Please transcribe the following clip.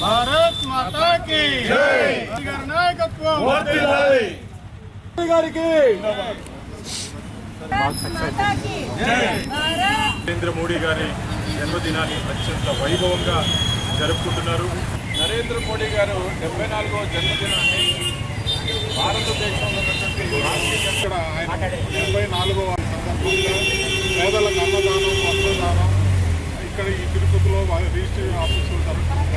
భారత్ మాతా key జై గారి నాయకత్వం వర్ధిల్లాలి గారికి నరేంద్ర మోడీ గారి జన్మదినాన్ని అత్యంత వైభవంగా జరుపుకుంటున్నారు. నరేంద్ర మోడీ గారు 74వ జన్మదినాన్ని భారతదేశంలో ఉన్నటువంటి ఇక్కడ ఆయన 84వ సందర్భంగా పేదలకు అన్నదానం వస్త్రదానం ఇక్కడ ఈ తిరుపతిలో రిజిస్ట్రీ ఆఫీసులు జరుగుతుంది.